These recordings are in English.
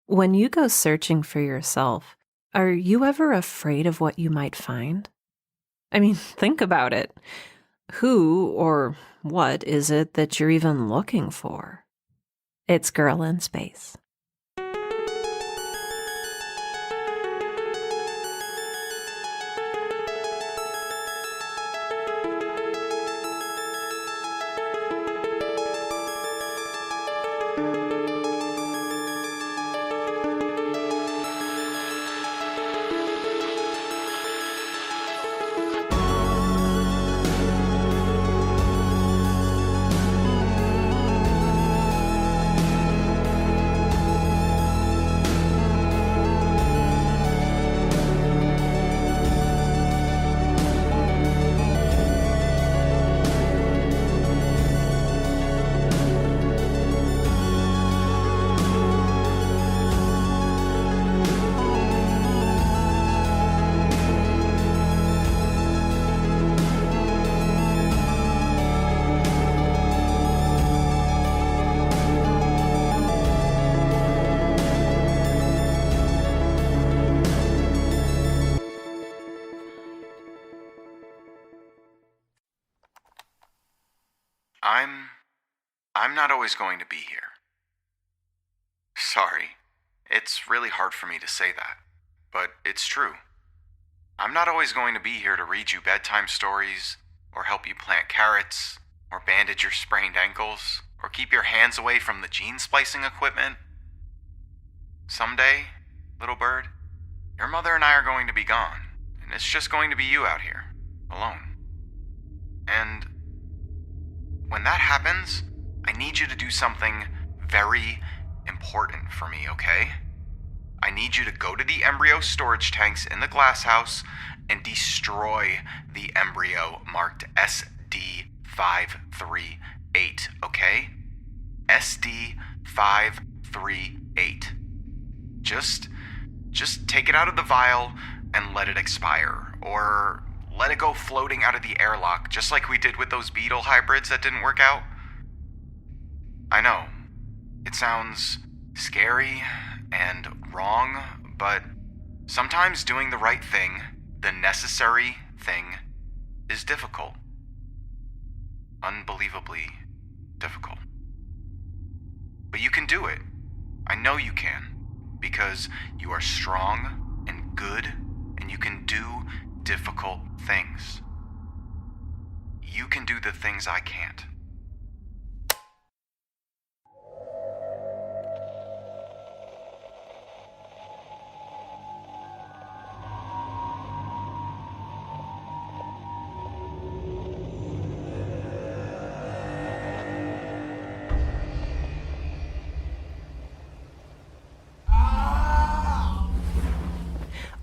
When you go searching for yourself, are you ever afraid of what you might find? I mean, think about it. Who or what is it that you're even looking for? It's Girl in Space. I'm not always going to be here. Sorry. It's really hard for me to say that, but it's true. I'm not always going to be here to read you bedtime stories, or help you plant carrots, or bandage your sprained ankles, or keep your hands away from the gene splicing equipment. Someday, little bird, your mother and I are going to be gone, and it's just going to be you out here, alone. And when that happens, I need you to do something very important for me, okay? I need you to go to the embryo storage tanks in the glass house and destroy the embryo marked SD538, okay? SD538. Just take it out of the vial and let it expire, or let it go floating out of the airlock, just like we did with those beetle hybrids that didn't work out. I know, it sounds scary and wrong, but sometimes doing the right thing, the necessary thing, is difficult. Unbelievably difficult. But you can do it. I know you can, because you are strong and good, and you can do difficult things. You can do the things I can't.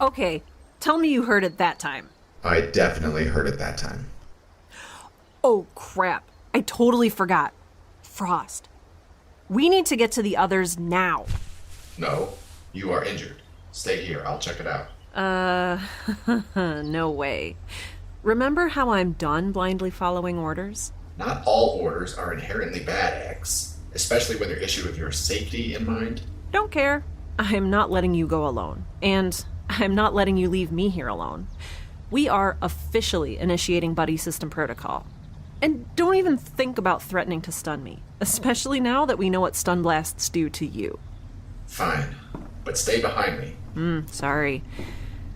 Okay, tell me you heard it that time. I definitely heard it that time. Oh, crap. I totally forgot. Frost. We need to get to the others now. No, you are injured. Stay here, I'll check it out. No way. Remember how I'm done blindly following orders? Not all orders are inherently bad, X, especially when they're issued with your safety in mind. Don't care. I'm not letting you go alone. And I'm not letting you leave me here alone. We are officially initiating buddy system protocol. And don't even think about threatening to stun me, especially now that we know what stun blasts do to you. Fine, but stay behind me. Sorry.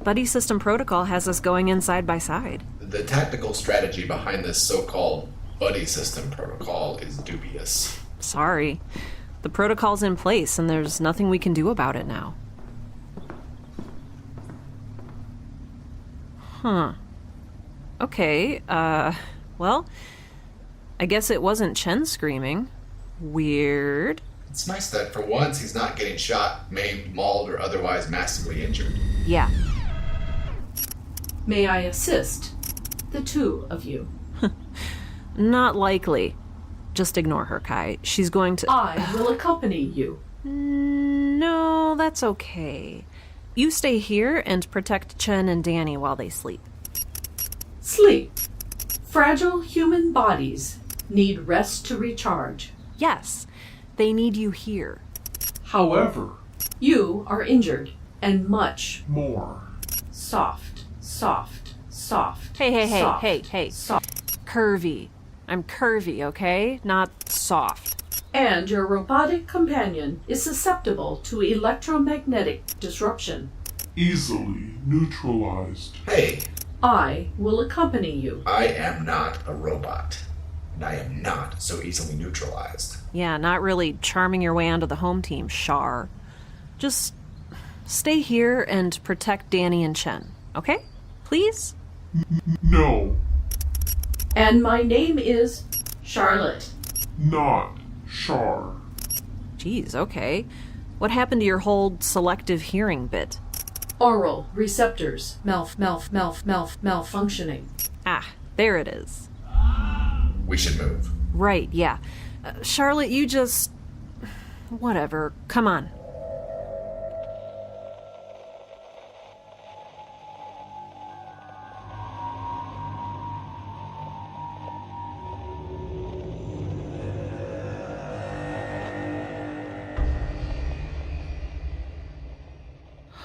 Buddy system protocol has us going in side by side. The tactical strategy behind this so-called buddy system protocol is dubious. Sorry. The protocol's in place and there's nothing we can do about it now. Okay, well, I guess it wasn't Chen screaming. Weird. It's nice that for once he's not getting shot, maimed, mauled, or otherwise massively injured. Yeah. May I assist the two of you? Not likely. Just ignore her, Kai. She's going to... I will accompany you. No, that's okay. You stay here and protect Chen and Danny while they sleep. Sleep. Fragile human bodies need rest to recharge. Yes, they need you here. However, You are injured and much More. soft, soft, soft. Hey, soft, hey. Soft. Curvy. I'm curvy, okay? Not soft. And your robotic companion is susceptible to electromagnetic disruption. Easily neutralized. Hey, I will accompany you. I am not a robot. And I am not so easily neutralized. Yeah, not really charming your way onto the home team, Shar. Just stay here and protect Danny and Chen, okay? Please? No. And my name is Charlotte. Not Char. Geez, okay. What happened to your whole selective hearing bit? Oral receptors malfunctioning. Ah, there it is. We should move. Right, yeah. Charlotte, you just... Whatever. Come on.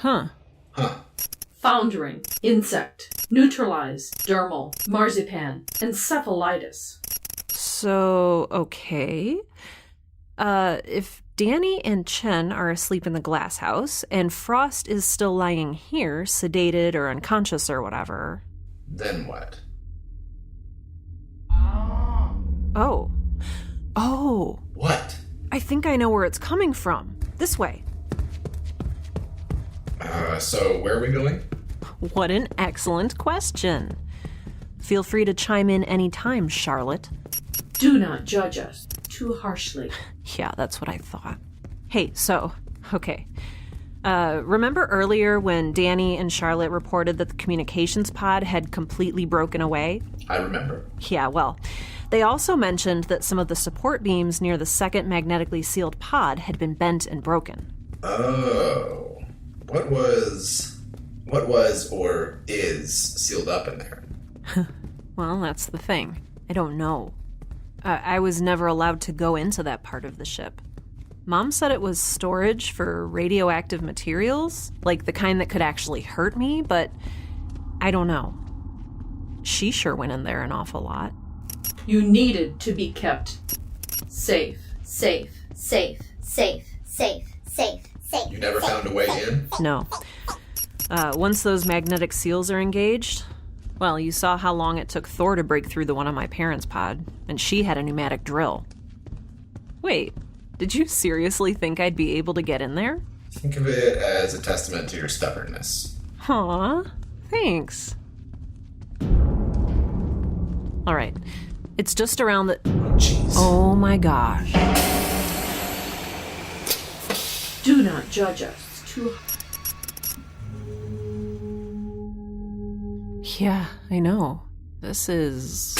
Huh. Foundering, insect, neutralize, dermal, marzipan, encephalitis. So, okay. If Danny and Chen are asleep in the glass house, and Frost is still lying here, sedated or unconscious or whatever. Then what? Oh. Oh. What? I think I know where it's coming from. This way. So where are we going? What an excellent question. Feel free to chime in any time, Charlotte. Do not judge us too harshly. Yeah, that's what I thought. Hey, okay. Remember earlier when Danny and Charlotte reported that the communications pod had completely broken away? I remember. Yeah, well, they also mentioned that some of the support beams near the second magnetically sealed pod had been bent and broken. Oh. What was or is sealed up in there? Well, that's the thing. I don't know. I was never allowed to go into that part of the ship. Mom said it was storage for radioactive materials, like the kind that could actually hurt me, but I don't know. She sure went in there an awful lot. You needed to be kept safe. Safe. You never found a way in? No. Once those magnetic seals are engaged, well, you saw how long it took Thor to break through the one on my parents' pod, and she had a pneumatic drill. Wait, did you seriously think I'd be able to get in there? Think of it as a testament to your stubbornness. Aw, thanks. All right, it's just around the... Jeez. Oh my gosh. Do not judge us too. Yeah, I know. This is...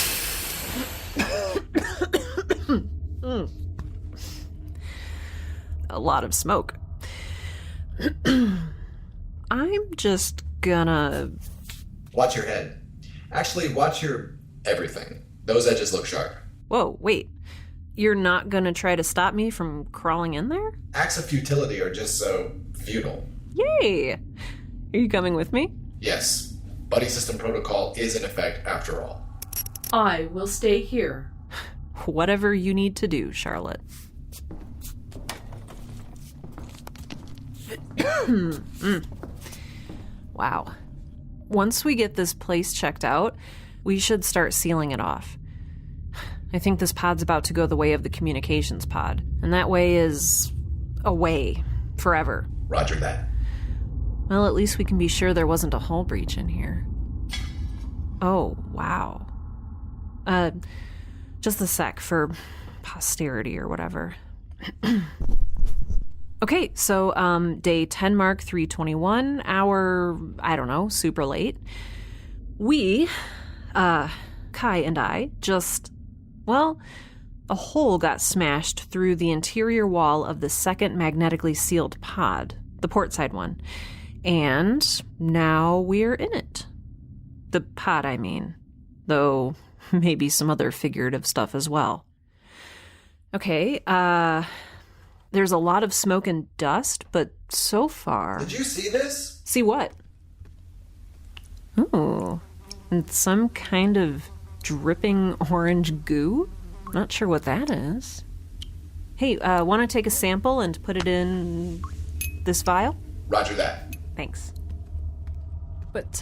a lot of smoke. I'm just gonna... Watch your head. Actually, watch your everything. Those edges look sharp. Whoa, wait. You're not gonna try to stop me from crawling in there? Acts of futility are just so futile. Yay! Are you coming with me? Yes, buddy system protocol is in effect after all. I will stay here. Whatever you need to do, Charlotte. Wow. Once we get this place checked out, we should start sealing it off. I think this pod's about to go the way of the communications pod, and that way is away forever. Roger that. Well, at least we can be sure there wasn't a hull breach in here. Oh, wow. Just a sec for posterity or whatever. Okay, so, day 10 mark 321, hour, I don't know, super late. We, Kai and I, just, well, a hole got smashed through the interior wall of the second magnetically sealed pod, the port side one. And now we're in it. The pod, I mean. Though, maybe some other figurative stuff as well. Okay, There's a lot of smoke and dust, but so far... Did you see this? See what? Ooh, it's some kind of dripping orange goo? Not sure what that is. Hey, want to take a sample and put it in this vial? Roger that. Thanks. But,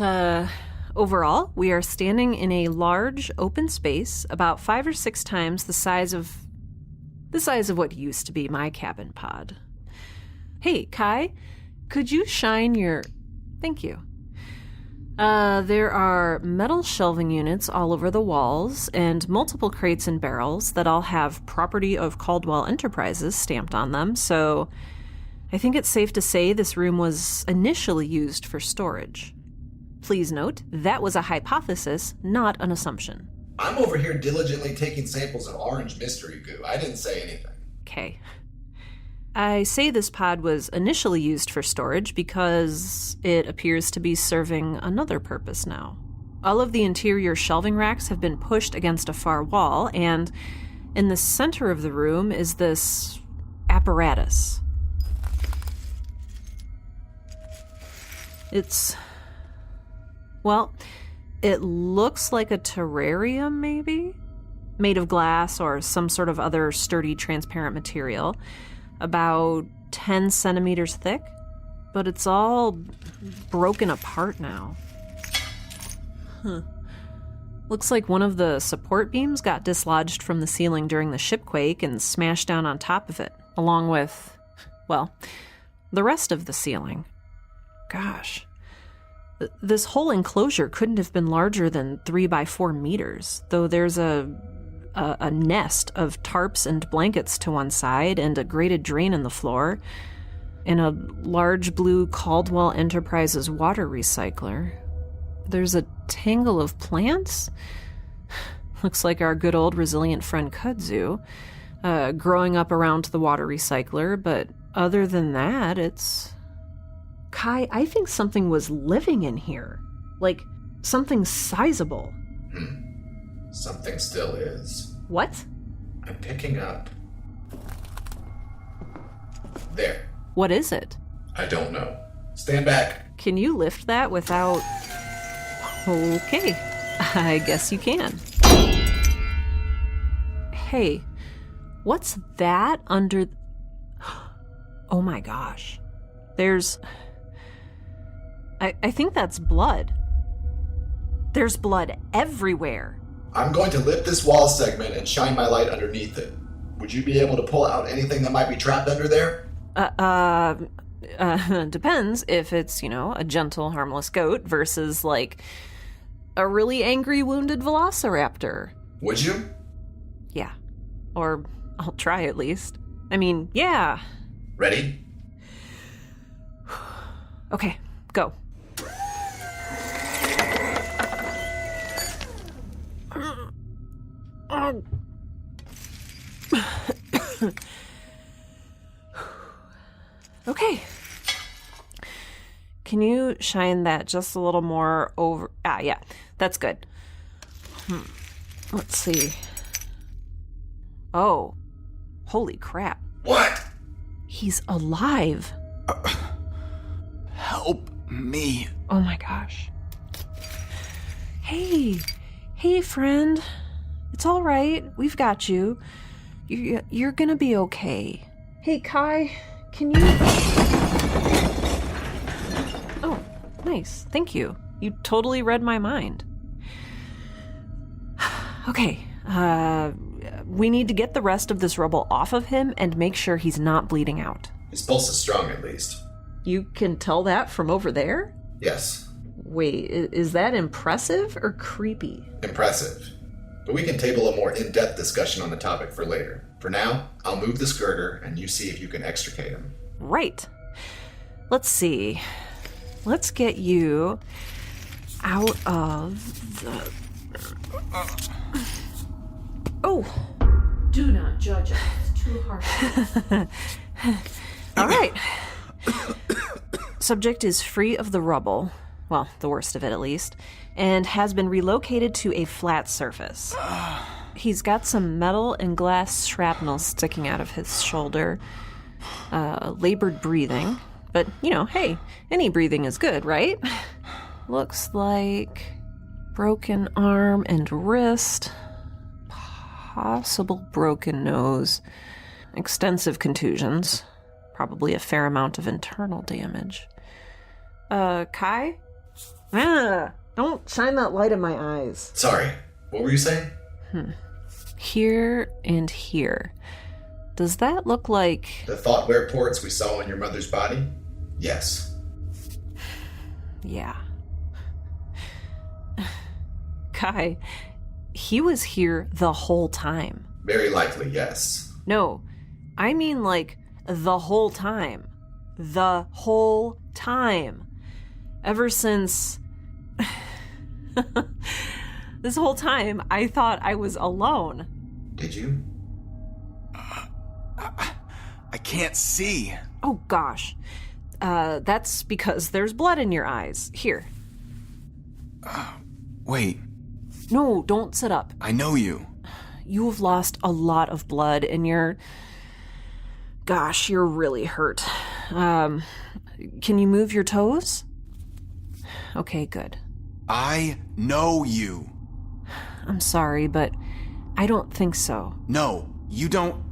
overall, we are standing in a large, open space, about 5 or 6 times the size of what used to be my cabin pod. Hey, Kai, could you shine your... Thank you. There are metal shelving units all over the walls and multiple crates and barrels that all have property of Caldwell Enterprises stamped on them, so I think it's safe to say this room was initially used for storage. Please note, that was a hypothesis, not an assumption. I'm over here diligently taking samples of orange mystery goo. I didn't say anything. Okay. I say this pod was initially used for storage because it appears to be serving another purpose now. All of the interior shelving racks have been pushed against a far wall, and in the center of the room is this apparatus. It looks like a terrarium, maybe? Made of glass or some sort of other sturdy, transparent material. About 10 centimeters thick, but it's all broken apart now. Looks like one of the support beams got dislodged from the ceiling during the shipquake and smashed down on top of it, along with, well, the rest of the ceiling. Gosh. This whole enclosure couldn't have been larger than 3 by 4 meters, though there's a nest of tarps and blankets to one side and a grated drain in the floor, and a large blue Caldwell Enterprises water recycler. There's a tangle of plants. Looks like our good old resilient friend kudzu, growing up around the water recycler, but other than that, it's... Kai, I think something was living in here. Like, something sizable. Something still is. What? I'm picking up. There. What is it? I don't know. Stand back. Can you lift that without... Okay, I guess you can. Hey, what's that under... Oh my gosh. There's... I think that's blood. There's blood everywhere. I'm going to lift this wall segment and shine my light underneath it. Would you be able to pull out anything that might be trapped under there? Depends if it's, a gentle, harmless goat versus, like, a really angry, wounded velociraptor. Would you? Yeah. Or I'll try at least. I mean, yeah. Ready? Okay, go. Okay. Can you shine that just a little more over? Yeah, that's good. Let's see. Oh, holy crap. What? He's alive. Help me. Oh my gosh. Hey, friend. It's all right. We've got you. You're gonna be okay. Hey, Kai, can you... Oh, nice. Thank you. You totally read my mind. Okay, we need to get the rest of this rubble off of him and make sure he's not bleeding out. His pulse is strong, at least. You can tell that from over there? Yes. Wait, is that impressive or creepy? Impressive. But we can table a more in-depth discussion on the topic for later. For now, I'll move this girder and you see if you can extricate him. Right. Let's see. Let's get you out of the... Oh! Do not judge us too harshly. All right. Subject is free of the rubble, well, the worst of it at least, and has been relocated to a flat surface. He's got some metal and glass shrapnel sticking out of his shoulder. labored breathing. But, hey, any breathing is good, right? Looks like broken arm and wrist, possible broken nose, extensive contusions, probably a fair amount of internal damage. Kai? Don't shine that light in my eyes. Sorry, what were you saying? Here and here. Does that look like... The thoughtware ports we saw on your mother's body? Yes. Yeah. Kai, he was here the whole time. Very likely, yes. No, I mean like the whole time. The whole time. Ever since... This whole time, I thought I was alone. Did you? I can't see. Oh, gosh. That's because there's blood in your eyes. Here. Wait, No, don't sit up. I know you. You have lost a lot of blood and you're... Gosh, you're really hurt. Can you move your toes? Okay, good. I know you. I'm sorry, but I don't think so. No, you don't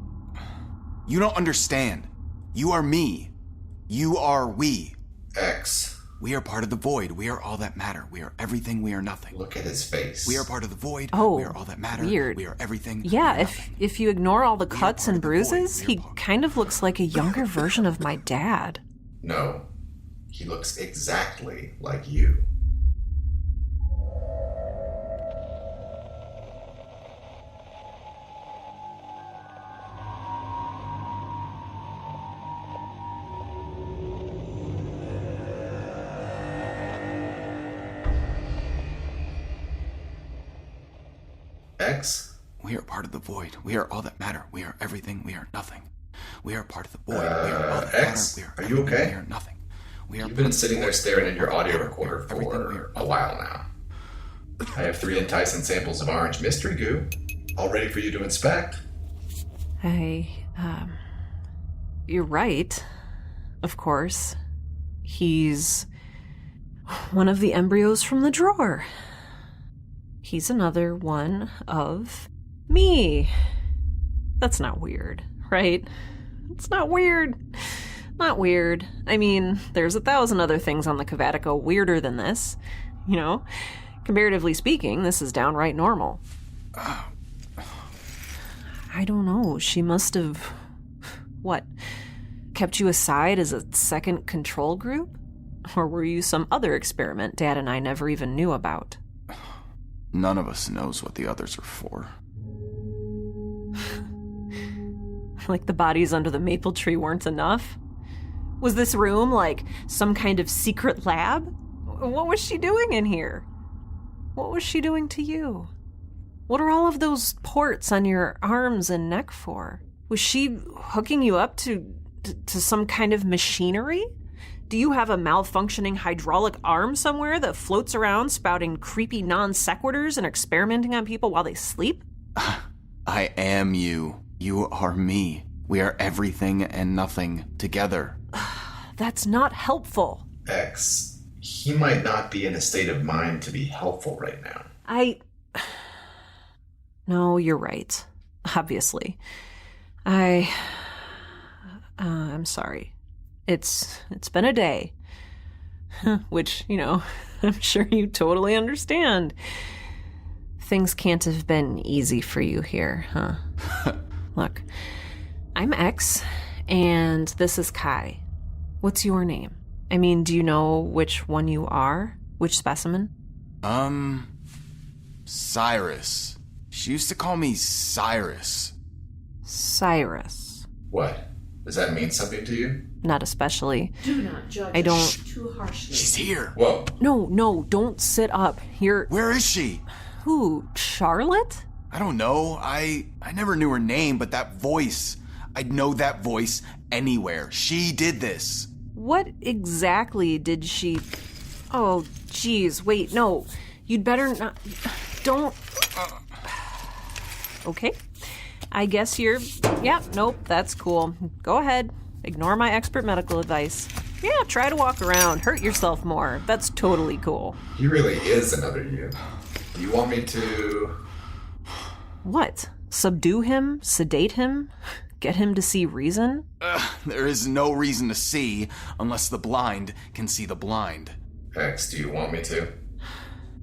understand. You are me. You are we. X. We are part of the void. We are all that matter. We are everything. We are nothing. Look at his face. We are part of the void. Oh, we are all that matter. weird. We are everything. Yeah, we are if nothing. if you ignore all the We are cuts part and of the void. bruises, We are he part- kind of looks like a younger version of my dad. No. He looks exactly like you. X? We are part of the void. We are all that matter. We are everything. We are nothing. We are part of the void. We are all that X, matter. are We are you everything. okay? We are nothing. We are You've been part of sitting the there void. staring at your We are audio everything. recorder We are everything. We for are a while now. I have 3 enticing samples of orange mystery goo, all ready for you to inspect. You're right. Of course. He's one of the embryos from the drawer. He's another one of me. That's not weird, right? It's not weird. Not weird. I mean, there's 1,000 other things on the Cavatica weirder than this. Comparatively speaking, this is downright normal. I don't know. She must have... What? Kept you aside as a second control group? Or were you some other experiment Dad and I never even knew about? None of us knows what the others are for. Like the bodies under the maple tree weren't enough? Was this room like some kind of secret lab? What was she doing in here? What was she doing to you? What are all of those ports on your arms and neck for? Was she hooking you up to some kind of machinery? Do you have a malfunctioning hydraulic arm somewhere that floats around spouting creepy non sequiturs and experimenting on people while they sleep? I am you. You are me. We are everything and nothing together. That's not helpful. X, he might not be in a state of mind to be helpful right now. No, you're right. Obviously. I'm sorry. It's been a day. Which, I'm sure you totally understand. Things can't have been easy for you here, huh? Look, I'm X, and this is Kai. What's your name? I mean, do you know which one you are? Which specimen? Cyrus. She used to call me Cyrus. Cyrus. What? Does that mean something to you? Not especially. Do not judge I don't- us too harshly. She's here. Whoa. No, don't sit up. Where is she? Who? Charlotte? I don't know. I never knew her name, but that voice. I'd know that voice anywhere. She did this. What exactly did she... Oh, geez, wait, no. You'd better not... Don't... Okay. I guess you're... Yeah, nope, that's cool. Go ahead. Ignore my expert medical advice. Yeah, try to walk around, hurt yourself more. That's totally cool. He really is another you. Do you want me to... What? Subdue him? Sedate him? Get him to see reason? There is no reason to see unless the blind can see the blind. X, do you want me to?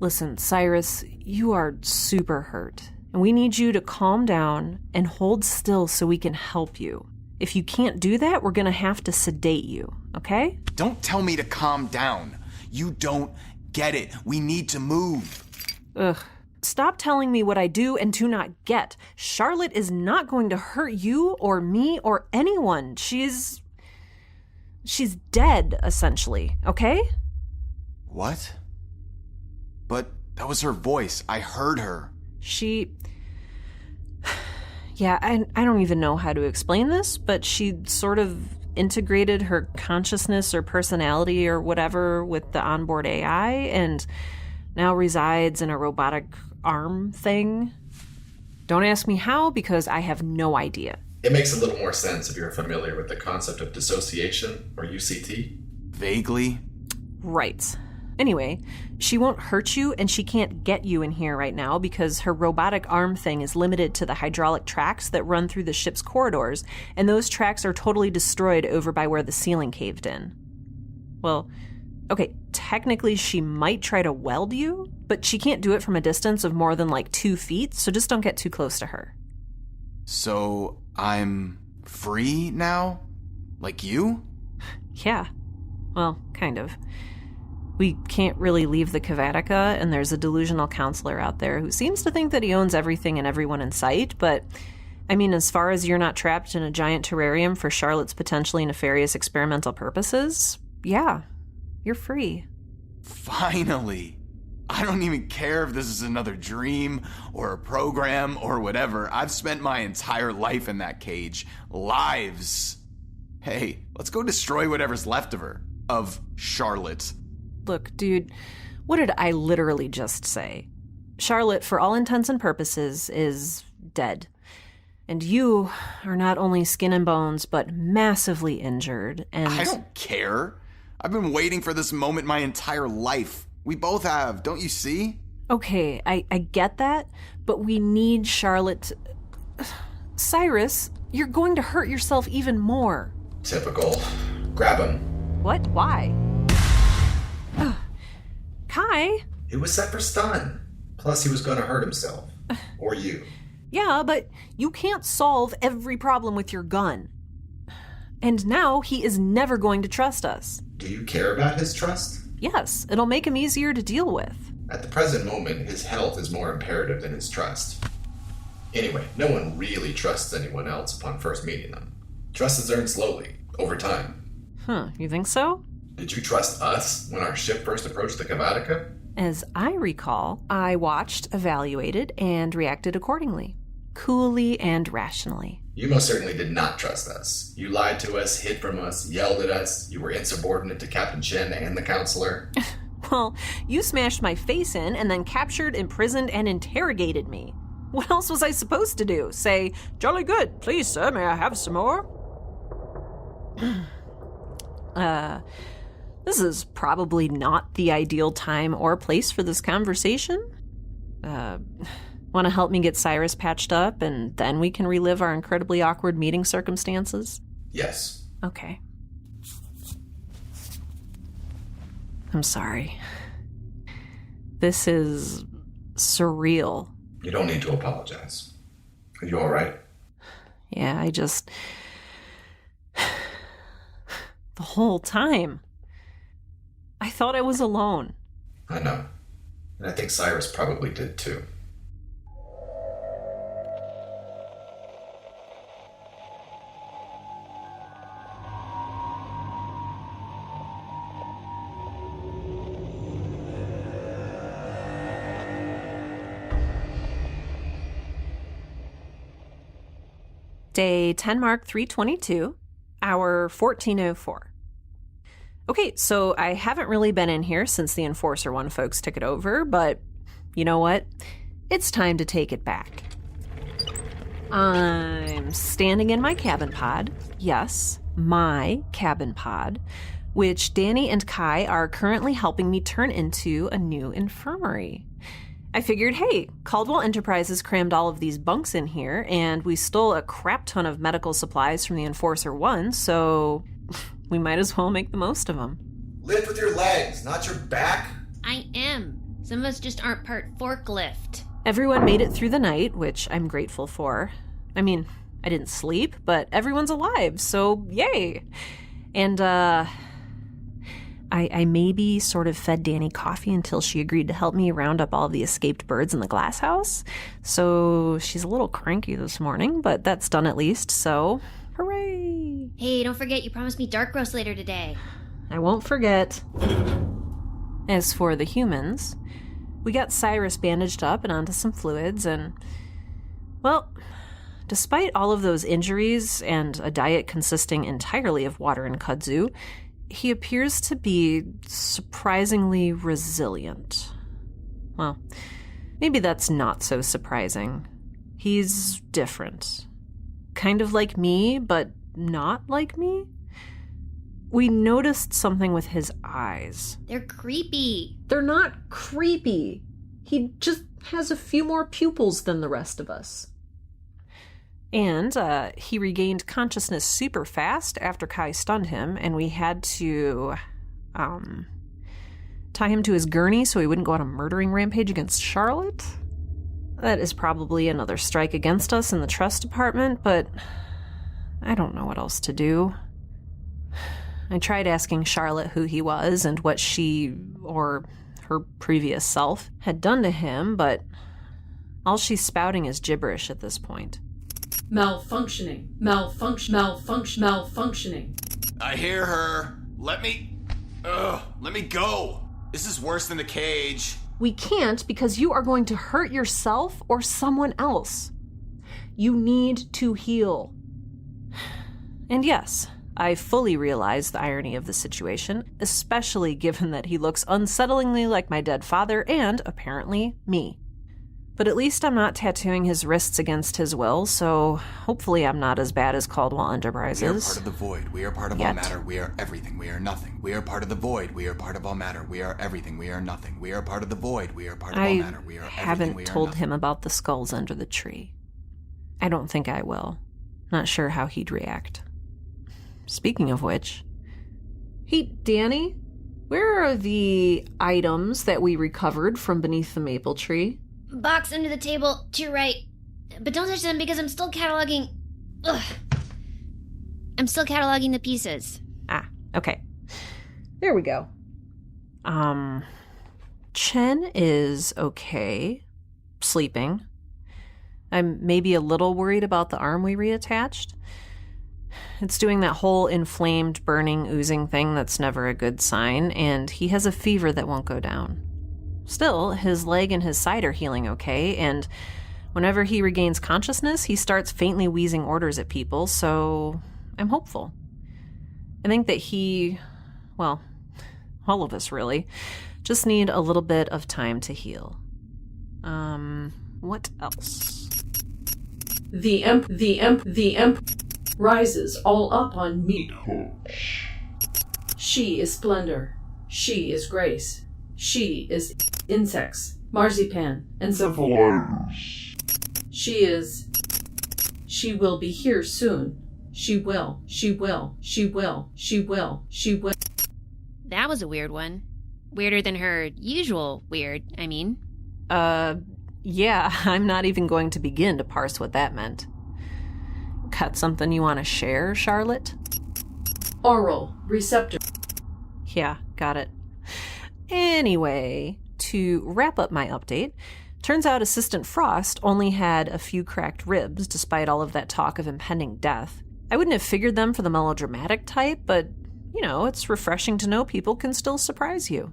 Listen, Cyrus, you are super hurt. And we need you to calm down and hold still so we can help you. If you can't do that, we're gonna have to sedate you, okay? Don't tell me to calm down. You don't get it. We need to move. Ugh. Stop telling me what I do and do not get. Charlotte is not going to hurt you or me or anyone. She's dead, essentially, okay? What? But that was her voice. I heard her. Yeah, I don't even know how to explain this, but she sort of integrated her consciousness or personality or whatever with the onboard AI and now resides in a robotic arm thing. Don't ask me how, because I have no idea. It makes a little more sense if you're familiar with the concept of dissociation, or UCT. Vaguely. Right. Anyway, she won't hurt you and she can't get you in here right now because her robotic arm thing is limited to the hydraulic tracks that run through the ship's corridors, and those tracks are totally destroyed over by where the ceiling caved in. Well, okay, technically she might try to weld you, but she can't do it from a distance of more than like 2 feet, so just don't get too close to her. So I'm free now? Like you? Yeah. Well, kind of. We can't really leave the Cavatica, and there's a delusional counselor out there who seems to think that he owns everything and everyone in sight, but, I mean, as far as you're not trapped in a giant terrarium for Charlotte's potentially nefarious experimental purposes, yeah, you're free. Finally! I don't even care if this is another dream, or a program, or whatever. I've spent my entire life in that cage. Lives! Hey, let's go destroy whatever's left of her. Of Charlotte. Look, dude, what did I literally just say? Charlotte, for all intents and purposes, is dead. And you are not only skin and bones, but massively injured, and... I don't care. I've been waiting for this moment my entire life. We both have, don't you see? Okay, I get that, but we need Charlotte to... Cyrus, you're going to hurt yourself even more. Typical. Grab him. What? Why? Kai? He was set for stun. Plus, he was going to hurt himself. Or you. Yeah, but you can't solve every problem with your gun. And now he is never going to trust us. Do you care about his trust? Yes, it'll make him easier to deal with. At the present moment, his health is more imperative than his trust. Anyway, no one really trusts anyone else upon first meeting them. Trust is earned slowly, over time. Huh, you think so? Did you trust us when our ship first approached the Cavatica? As I recall, I watched, evaluated, and reacted accordingly. Coolly and rationally. You most certainly did not trust us. You lied to us, hid from us, yelled at us. You were insubordinate to Captain Chen and the counselor. Well, you smashed my face in and then captured, imprisoned, and interrogated me. What else was I supposed to do? Say, "Jolly good. Please, sir, may I have some more?" This is probably not the ideal time or place for this conversation. Want to help me get Cyrus patched up, and then we can relive our incredibly awkward meeting circumstances? Yes. Okay. I'm sorry. This is surreal. You don't need to apologize. Are you all right? Yeah, I just... The whole time, I thought I was alone. I know. And I think Cyrus probably did too. Day 10 mark 322, hour 1404. Okay, so I haven't really been in here since the Enforcer 1 folks took it over, but you know what? It's time to take it back. I'm standing in my cabin pod, yes, my cabin pod, which Danny and Kai are currently helping me turn into a new infirmary. I figured, hey, Caldwell Enterprises crammed all of these bunks in here, and we stole a crap ton of medical supplies from the Enforcer 1, so we might as well make the most of them. Lift with your legs, not your back. I am. Some of us just aren't part forklift. Everyone made it through the night, which I'm grateful for. I mean, I didn't sleep, but everyone's alive, so yay! And, I maybe sort of fed Danny coffee until she agreed to help me round up all the escaped birds in the glass house. So she's a little cranky this morning, but that's done at least, so hooray! Hey, don't forget you promised me dark roast later today. I won't forget. As for the humans, we got Cyrus bandaged up and onto some fluids, and, well, despite all of those injuries and a diet consisting entirely of water and kudzu, he appears to be surprisingly resilient. Well, maybe that's not so surprising. He's different. Kind of like me, but not like me. We noticed something with his eyes. They're creepy. They're not creepy. He just has a few more pupils than the rest of us. And he regained consciousness super fast after Kai stunned him, and we had to tie him to his gurney so he wouldn't go on a murdering rampage against Charlotte. That is probably another strike against us in the trust department, but I don't know what else to do. I tried asking Charlotte who he was and what she, or her previous self, had done to him, but all she's spouting is gibberish at this point. Malfunctioning. Malfunctioning. I hear her. Let me go. This is worse than the cage. We can't because you are going to hurt yourself or someone else. You need to heal. And yes, I fully realize the irony of the situation, especially given that he looks unsettlingly like my dead father and, apparently, me. But at least I'm not tattooing his wrists against his will, so hopefully I'm not as bad as Caldwell Enterprises. We are part of the void. We are part of all Yet. matter. We are everything. We are nothing. We are part of the void. We are part of all matter. We are everything. We are nothing. We are part of the void. We are part of all matter. We are everything. haven't We are told nothing. him about the skulls under the tree. I don't think I will. Not sure how he'd react. Speaking of which... Hey, Danny, where are the items that we recovered from beneath the maple tree? Box under the table, to your right. But don't touch them because I'm still cataloging... Ugh. I'm still cataloging the pieces. Ah, okay. There we go. Chen is okay. Sleeping. I'm maybe a little worried about the arm we reattached. It's doing that whole inflamed, burning, oozing thing that's never a good sign, and he has a fever that won't go down. Still, his leg and his side are healing okay, and whenever he regains consciousness, he starts faintly wheezing orders at people, so I'm hopeful. I think that he, well, all of us really, just need a little bit of time to heal. What else? The imp rises all up on me. She is splendor. She is grace. She is insects, marzipan, and so Cephalitis. She will be here soon. She will. That was a weird one. Weirder than her usual weird, I mean. Yeah, I'm not even going to begin to parse what that meant. Got something you want to share, Charlotte? Oral receptor. Yeah, got it. Anyway, to wrap up my update, turns out Assistant Frost only had a few cracked ribs despite all of that talk of impending death. I wouldn't have figured them for the melodramatic type, but, you know, it's refreshing to know people can still surprise you.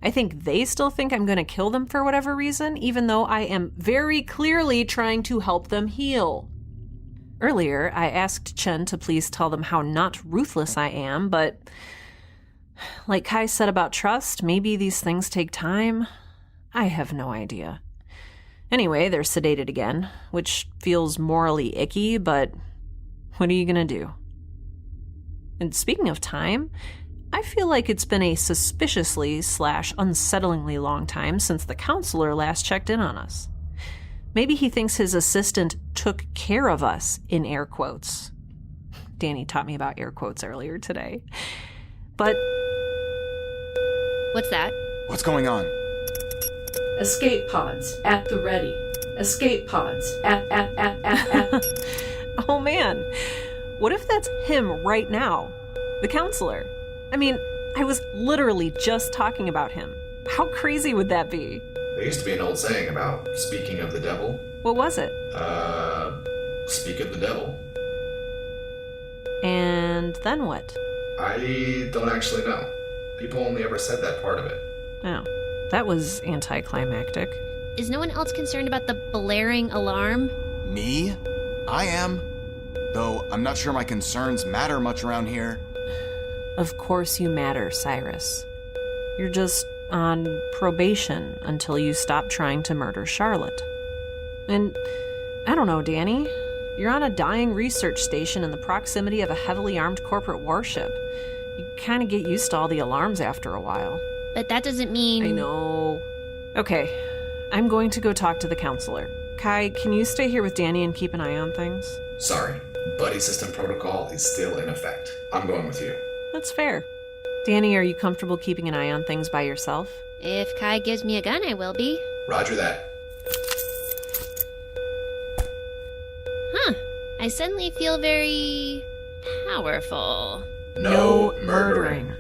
I think they still think I'm going to kill them for whatever reason, even though I am very clearly trying to help them heal. Earlier, I asked Chen to please tell them how not ruthless I am, but like Kai said about trust, maybe these things take time. I have no idea. Anyway, they're sedated again, which feels morally icky, but what are you going to do? And speaking of time, I feel like it's been a suspiciously/unsettlingly long time since the counselor last checked in on us. Maybe he thinks his assistant took care of us, in air quotes. Danny taught me about air quotes earlier today. But... What's that? What's going on? Escape pods at the ready. Escape pods at. Oh man, what if that's him right now? The counselor. I mean, I was literally just talking about him. How crazy would that be? There used to be an old saying about speaking of the devil. What was it? Speak of the devil. And then what? I don't actually know. People only ever said that part of it. Oh, that was anticlimactic. Is no one else concerned about the blaring alarm? Me? I am. Though I'm not sure my concerns matter much around here. Of course you matter, Cyrus. You're just on probation until you stop trying to murder Charlotte. And, I don't know, Danny. You're on a dying research station in the proximity of a heavily armed corporate warship. You kind of get used to all the alarms after a while. But that doesn't mean... I know. Okay, I'm going to go talk to the counselor. Kai, can you stay here with Danny and keep an eye on things? Sorry, buddy system protocol is still in effect. I'm going with you. That's fair. Danny, are you comfortable keeping an eye on things by yourself? If Kai gives me a gun, I will be. Roger that. Huh. I suddenly feel very... powerful. No murdering.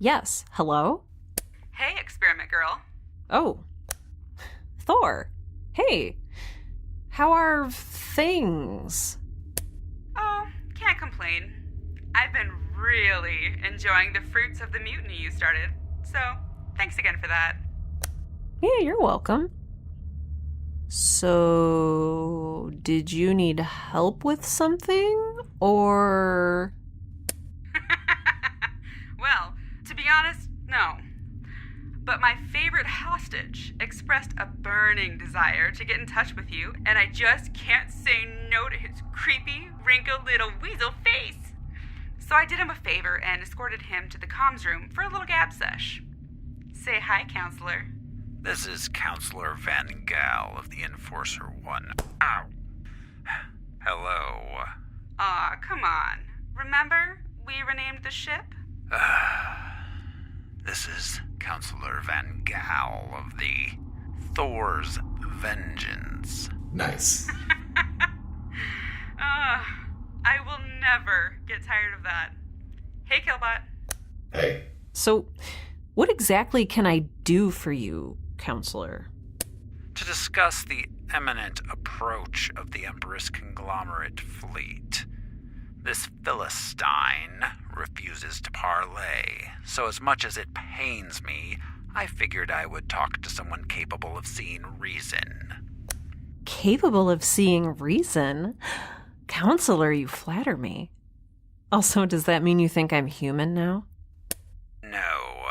Yes. Hello? Hey, experiment girl. Oh. Thor. Hey. How are things? Oh, can't complain. I've been really enjoying the fruits of the mutiny you started, so thanks again for that. Yeah, you're welcome. So, did you need help with something? Or... Well, to be honest, no. But my favorite hostage expressed a burning desire to get in touch with you, and I just can't say no to his creepy, wrinkled little weasel face. So I did him a favor and escorted him to the comms room for a little gab sesh. Say hi, counselor. This is Counselor Van Gaal of the Enforcer 1. Ow. Hello. Aw, come on. Remember, we renamed the ship? This is Counselor Van Gaal of the Thor's Vengeance. Nice. I will never get tired of that. Hey, Killbot. Hey. So, what exactly can I do for you, counselor? To discuss the imminent approach of the Empress conglomerate fleet. This Philistine refuses to parley, so as much as it pains me, I figured I would talk to someone capable of seeing reason. Capable of seeing reason? Counselor, you flatter me. Also, does that mean you think I'm human now? No.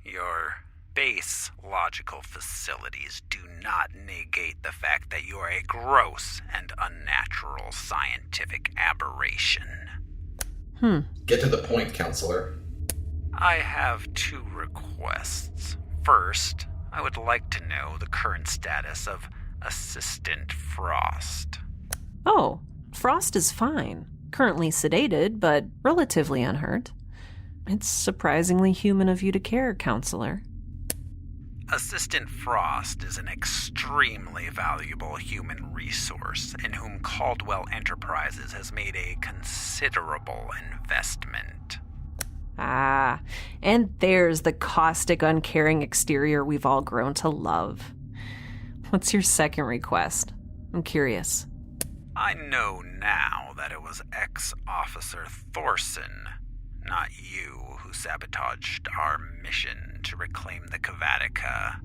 Your base logical facilities do not negate the fact that you are a gross and unnatural scientific aberration. Get to the point, counselor. I have two requests. First, I would like to know the current status of Assistant Frost. Oh, Frost is fine. Currently sedated, but relatively unhurt. It's surprisingly human of you to care, counselor. Assistant Frost is an extremely valuable human resource in whom Caldwell Enterprises has made a considerable investment. Ah, and there's the caustic, uncaring exterior we've all grown to love. What's your second request? I'm curious. I know now that it was ex-Officer Thorson, not you, who sabotaged our mission to reclaim the Cavatica.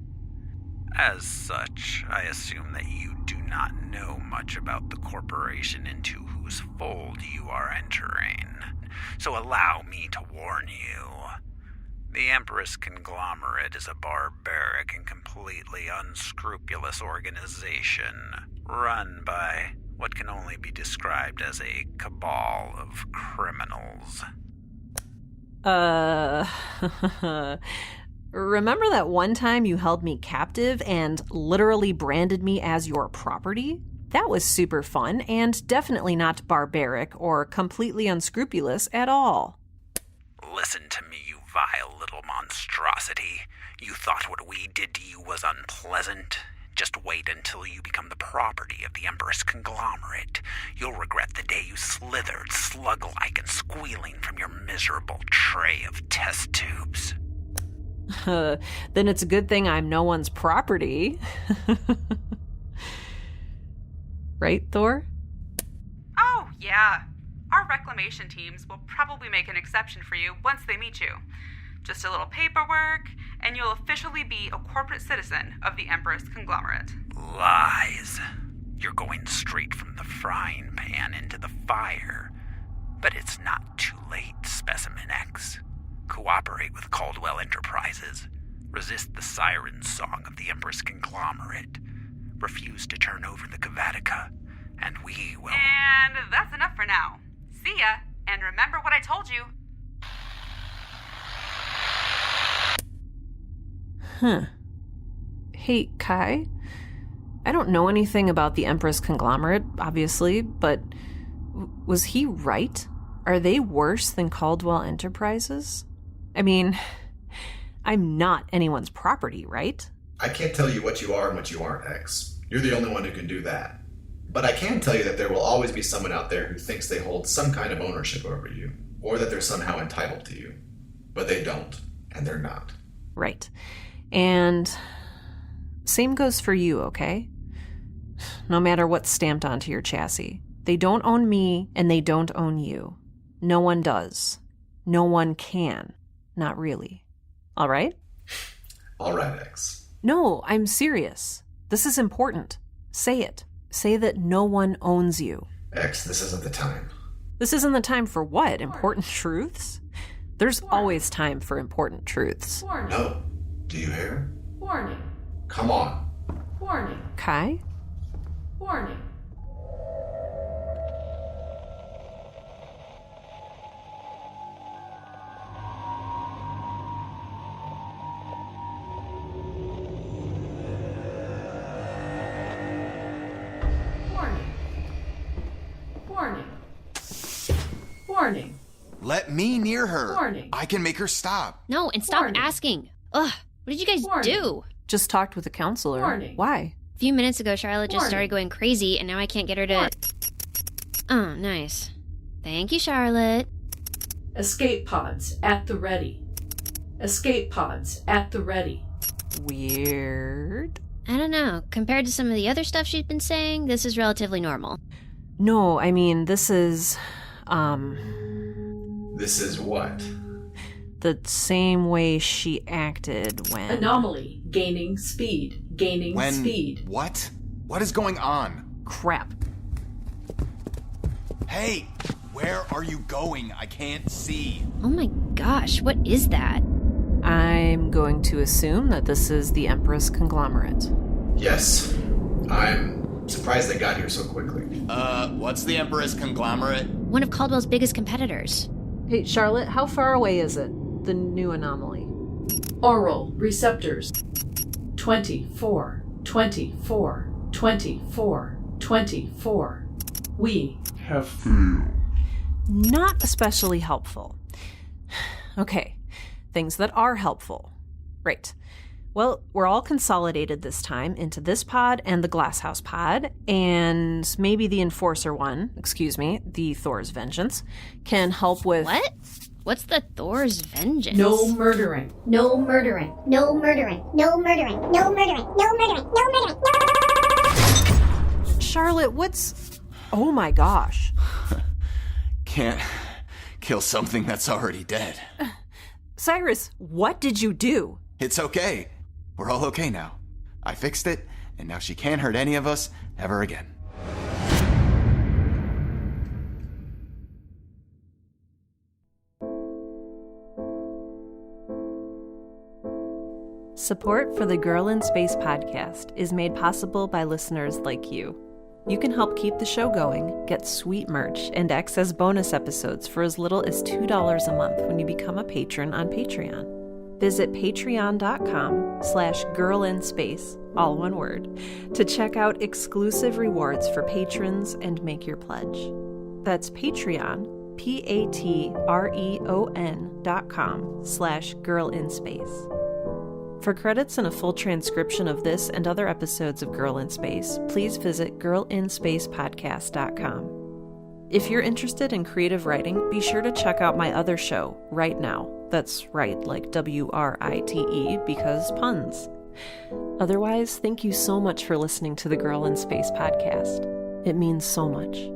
As such, I assume that you do not know much about the corporation into whose fold you are entering. So allow me to warn you. The Empress Conglomerate is a barbaric and completely unscrupulous organization run by what can only be described as a cabal of criminals. Remember that one time you held me captive and literally branded me as your property? That was super fun and definitely not barbaric or completely unscrupulous at all. Listen to me, you vile little monstrosity. You thought what we did to you was unpleasant? Just wait until you become the property of the Empress Conglomerate. You'll regret the day you slithered, slug-like and squealing from your miserable tray of test tubes. Then it's a good thing I'm no one's property. Right, Thor? Oh, yeah. Our reclamation teams will probably make an exception for you once they meet you. Just a little paperwork, and you'll officially be a corporate citizen of the Empress Conglomerate. Lies. You're going straight from the frying pan into the fire. But it's not too late, Specimen X. Cooperate with Caldwell Enterprises. Resist the siren song of the Empress Conglomerate. Refuse to turn over the Cavatica, and we will... And that's enough for now. See ya, and remember what I told you. Huh. Hey, Kai? I don't know anything about the Empress Conglomerate, obviously, but was he right? Are they worse than Caldwell Enterprises? I mean, I'm not anyone's property, right? I can't tell you what you are and what you aren't, X. You're the only one who can do that. But I can tell you that there will always be someone out there who thinks they hold some kind of ownership over you, or that they're somehow entitled to you. But they don't, and they're not. Right. And same goes for you, okay? No matter what's stamped onto your chassis. They don't own me, and they don't own you. No one does. No one can. Not really. All right? All right, X. No, I'm serious. This is important. Say it. Say that no one owns you. X, this isn't the time. This isn't the time for what? Important truths? There's always time for important truths. Warning. No. Do you hear? Warning. Come on. Warning. Kai? Warning. Warning. Let me near her. Warning. I can make her stop. No, and stop Warning. asking. Ugh, what did you guys Warning. do? Just talked with the counselor. Warning. Why? A few minutes ago, Charlotte just Warning. started going crazy, and now I can't get her to... Warning. Oh, nice. Thank you, Charlotte. Escape pods at the ready. Escape pods at the ready. Weird. I don't know. Compared to some of the other stuff she's been saying, this is relatively normal. No, I mean, this is, This is what? the same way she acted when... Anomaly. Gaining speed. Gaining When... speed. What? What is going on? Crap. Hey! Where are you going? I can't see. Oh my gosh, what is that? I'm going to assume that this is the Empress Conglomerate. Yes. I'm surprised they got here so quickly. What's the Empress Conglomerate? One of Caldwell's biggest competitors. Hey, Charlotte, how far away is it? The new anomaly. Oral receptors. 24. 24. 24. 24. We. Have failed. Not especially helpful. Okay, things that are helpful. Right. Well, we're all consolidated this time into this pod and the Glasshouse pod, and maybe the Enforcer one, the Thor's Vengeance, can help with... What? What's the Thor's Vengeance? No murdering. No murdering. No murdering. No murdering. No murdering. No murdering. No murdering. No. Charlotte, what's... Oh my gosh. Can't kill something that's already dead. Cyrus, what did you do? It's okay. We're all okay now. I fixed it, and now she can't hurt any of us ever again. Support for the Girl in Space podcast is made possible by listeners like you. You can help keep the show going, get sweet merch, and access bonus episodes for as little as $2 a month when you become a patron on Patreon. Visit patreon.com/girlinspace, all one word, to check out exclusive rewards for patrons and make your pledge. That's Patreon, patreon.com/girlinspace. For credits and a full transcription of this and other episodes of Girl in Space, please visit girlinspacepodcast.com. If you're interested in creative writing, be sure to check out my other show, Right Now. That's right, like WRITE, because puns. Otherwise, thank you so much for listening to the Girl in Space podcast. It means so much.